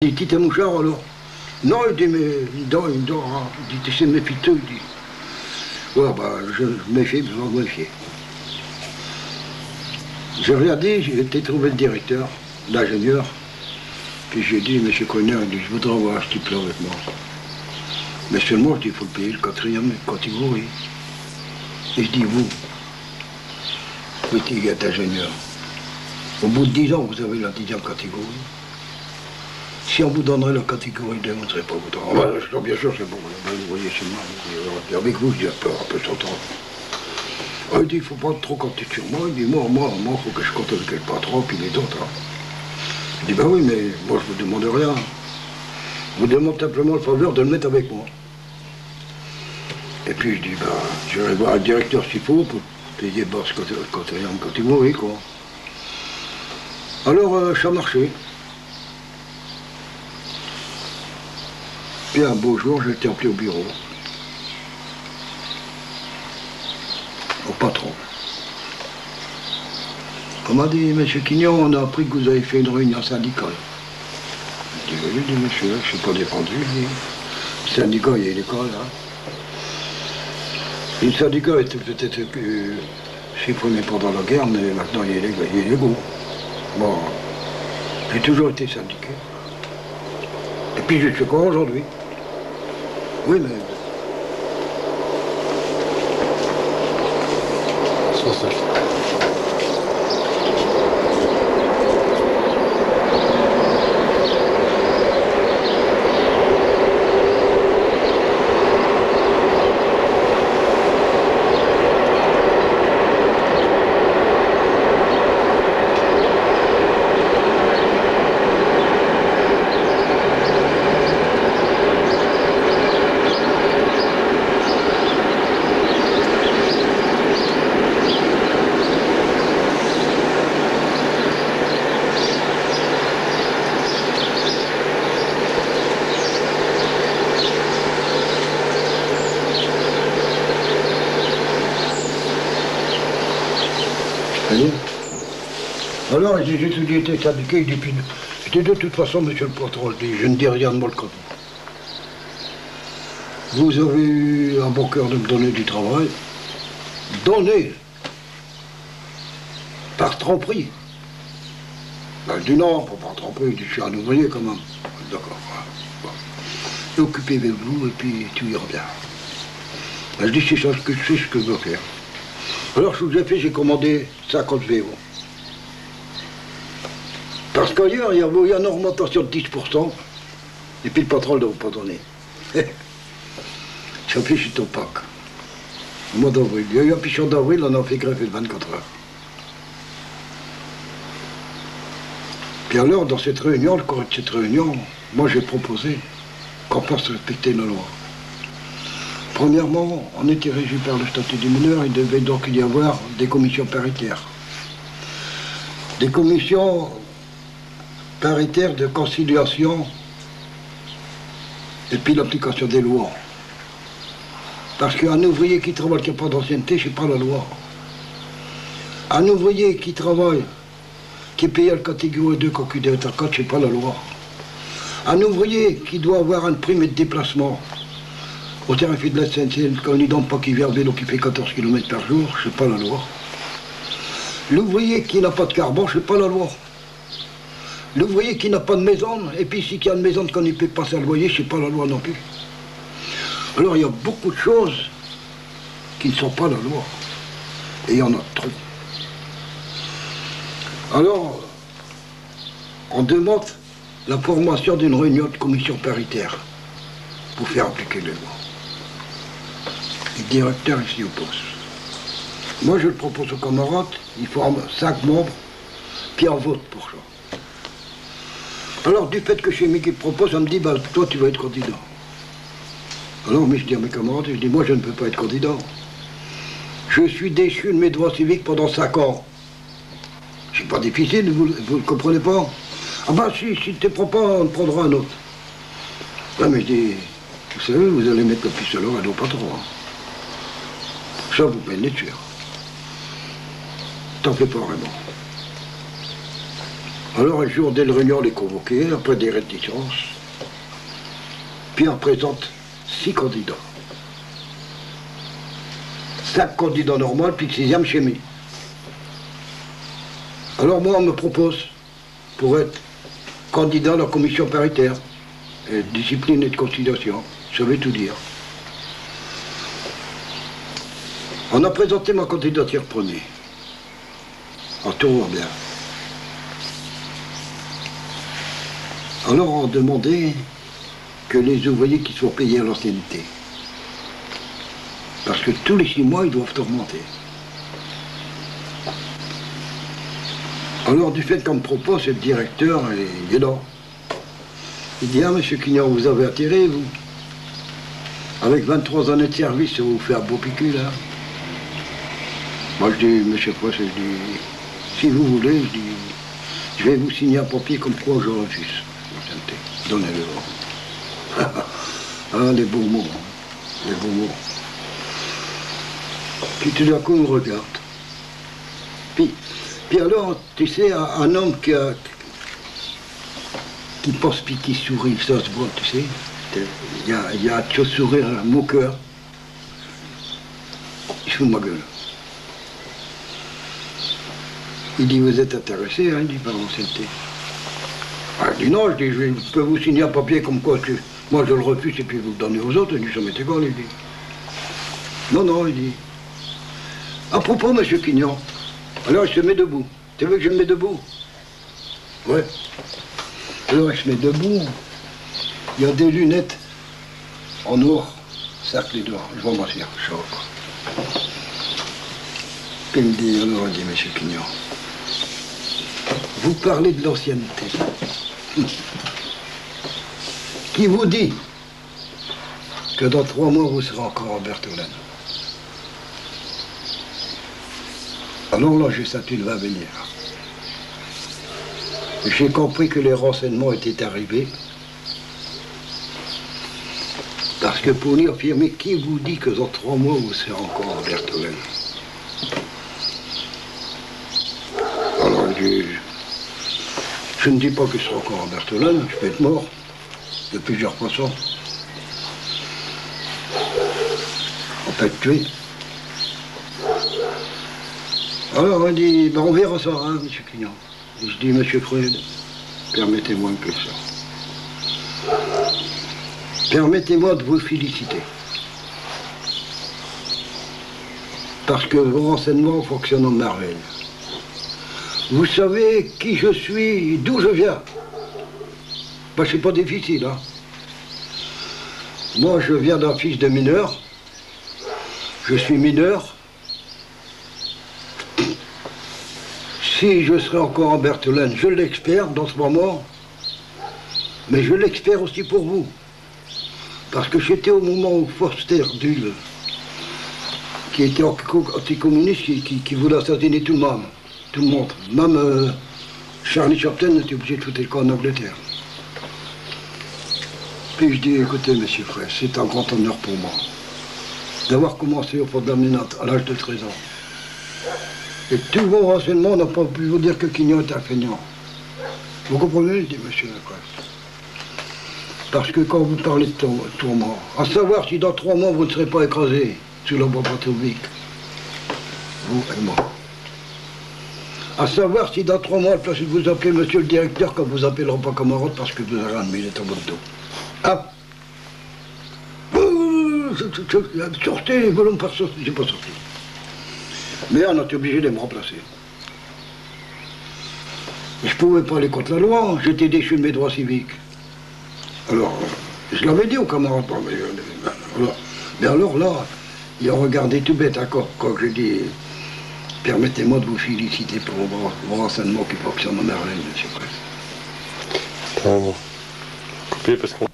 Il dit, t'es mouchard alors? Non, il dit, mais il dort, hein. Il dit, c'est méfiteux, il dit. Ouais, bah, je méfie, besoin de méfier. J'ai regardé, j'ai été trouver le directeur, l'ingénieur, puis j'ai dit, monsieur Conner, il dit, je voudrais avoir ce type-là avec moi. Mais seulement, je dis, il faut le payer le 4e catégorie. Et je dis, vous êtes ingénieur. Au bout de 10 ans, vous avez la 10e catégorie. Si on vous donnerait la catégorie 2, vous ne serez pas content. Ah, bah, bien sûr, c'est bon. Vous voyez, c'est mal. Avec vous, je dis, un peu s'entendre. Ah, il dit, il ne faut pas trop compter sur moi. Il dit, moi, il faut que je compte avec le patron, puis les autres. Hein. Je dis, ben oui, mais moi, je ne vous demande rien. Je vous demande simplement le faveur de le mettre avec moi. Et puis, je dis, ben, je vais voir le directeur s'il faut pour payer basse catégorie, quoi. Alors, ça a marché. Puis un beau jour, j'ai été appelé au bureau. Au patron. On m'a dit, monsieur Quignon, on a appris que vous avez fait une réunion syndicale. Je dis, oui, monsieur, je ne suis pas défendu. Le syndicat, il y a l'école, hein. Le syndicat était peut-être supprimé pendant la guerre, mais maintenant il est légaux. Bon, j'ai toujours été syndiqué. Et puis je suis quoi aujourd'hui? Oui, mais... C'est ça. Alors, j'ai été syndiqué, il dit, puis, je dis, de toute façon, monsieur le patron, je ne dis rien de mal comme vous. Vous avez eu un bon cœur de me donner du travail. Donner. Par tromperie. Ben, je dis non, pas tromperie, je suis un ouvrier quand même. D'accord. Bon. Occupez-vous et puis tout ira bien. Ben, je dis, c'est ça ce que je sais, ce que je veux faire. Alors, ce que j'ai fait, j'ai commandé 50 VO. Parce qu'ailleurs, il y a une augmentation de 10%, et puis le patron ne l'a pas donné. Ça fait chute opaque. Au mois d'avril. Il y a eu un pichon d'avril, on a fait greffer de 24 heures. Puis alors, dans cette réunion, le cours de cette réunion, moi j'ai proposé qu'on fasse respecter nos lois. Premièrement, on était régi par le statut des mineurs, il devait donc y avoir des commissions paritaires. Des commissions paritaire de conciliation et puis l'application des lois. Parce qu'un ouvrier qui travaille qui n'a pas d'ancienneté, c'est pas la loi. Un ouvrier qui travaille, qui est payé à la catégorie 2 quand il est à 4, c'est pas la loi. Un ouvrier qui doit avoir une prime de déplacement au tarif de la SNCF, quand il ne donne pas qu'il vient en vélo qui fait 14 km par jour, c'est pas la loi. L'ouvrier qui n'a pas de carbone, c'est pas la loi. L'ouvrier qui n'a pas de maison, et puis si il y a une maison qu'on ne peut pas passer à loyer, c'est pas la loi non plus. Alors il y a beaucoup de choses qui ne sont pas la loi. Et il y en a trop. Alors, on demande la formation d'une réunion de commission paritaire pour faire appliquer les lois. Le directeur ici oppose. Moi je le propose aux camarades, il forme 5 membres, puis on vote pour ça. Alors, du fait que c'est moi qui le propose, on me dit, bah, toi, tu vas être candidat. Alors, mais je dis à mes camarades, je dis, moi, je ne peux pas être candidat. Je suis déchu de mes droits civiques pendant 5 ans. C'est pas difficile, vous ne comprenez pas? Ah bah, si tu ne te prends pas, on te prendra un autre. Ouais, mais je dis, vous savez, vous allez mettre le pistolet à nos patrons. Hein. Ça, vous pouvez l'être sûr. T'en fais pas vraiment. Alors un jour, dès le réunion, on est convoqué, après des réticences, puis on présente 6 candidats. 5 candidats normaux, puis le 6e chimie. Alors moi, on me propose, pour être candidat à la commission paritaire, et discipline et de conciliation, ça veut tout dire. On a présenté ma candidature premier. En tout va bien. Alors on demandait que les ouvriers qui soient payés à l'ancienneté. Parce que tous les 6 mois, ils doivent augmenter. Alors du fait qu'on me propose, c'est le directeur, il est là. Il dit, ah, monsieur Quignon, vous avez atterri, vous. Avec 23 années de service, ça vous fait un beau pécule, là. Moi, je dis, monsieur Poisse, je dis, si vous voulez, je dis, je vais vous signer un papier comme quoi je refuse. Donnez-le. Ah, les beaux mots, hein. Les beaux mots. Puis tout d'un coup, il me regarde. Puis alors, tu sais, un homme qui pense puis qui sourit, ça se voit, tu sais. Il y a un sourire à mon cœur. Il se fout de ma gueule. Il dit, vous êtes intéressé, hein, il dit, par l'ancienneté. Ah, je dis non, je dis, je peux vous signer un papier comme quoi moi je le refuse et puis vous le donnez aux autres. Il dit, ça m'est égal, il dit. Non, non, il dit. À propos, monsieur Quignon, alors il se met debout. Tu veux que je me mette debout? Ouais. Alors il se met debout. Il y a des lunettes en or, cerclées d'or. Je vais m'en servir, je vois. Puis il me dit, alors il dit, monsieur Quignon, vous parlez de l'ancienneté. Qui vous dit que dans 3 mois vous serez encore en Bertholène? Alors là, j'ai senti le va venir. J'ai compris que les renseignements étaient arrivés. Parce que pour lui affirmer, qui vous dit que dans 3 mois vous serez encore en Bertholène? Alors je ne dis pas que je serai encore en Bertholène, je peux être mort de plusieurs façons. On peut être tué. Alors on dit, ben on verra ça, hein, monsieur Quignon. Et je dis, monsieur Freud, permettez-moi une question. Permettez-moi de vous féliciter. Parce que vos renseignements fonctionnent en merveille. Vous savez qui je suis, d'où je viens. Ben, c'est pas difficile, hein. Moi, je viens d'un fils de mineur. Je suis mineur. Si je serais encore en Bertholène, je l'espère dans ce moment. Mais je l'espère aussi pour vous. Parce que j'étais au moment où Foster Dulles, qui était anticommuniste, qui voulait assassiner tout le monde. Tout le monde. Même Charlie Chaplin était obligé de foutre le camp en Angleterre. Puis je dis, écoutez, monsieur Frère, c'est un grand honneur pour moi d'avoir commencé au fond de la Ménate à l'âge de 13 ans. Et tous vos renseignements n'ont pas pu vous dire que Quignon est un feignant. Vous comprenez, je dis, monsieur le Presse. Parce que quand vous parlez de tourment, à savoir si dans 3 mois vous ne serez pas écrasé sous la bombe atomique, vous et moi. À savoir si dans 3 mois, place de vous appelez monsieur le directeur, quand vous appellerez pas camarade parce que vous avez un il est en votre dos. Ah! Sortez, vous voulez me faire sortir, j'ai pas sorti. Mais on a été obligé de me remplacer. Je pouvais pas aller contre la loi, j'étais déchu de mes droits civiques. Alors, je l'avais dit aux camarades, mais alors là, ils ont regardé tout bête, d'accord, quand je dis, permettez-moi de vous féliciter pour vos renseignements qui fonctionnent en merveille, monsieur le Président. Coupé parce qu'on...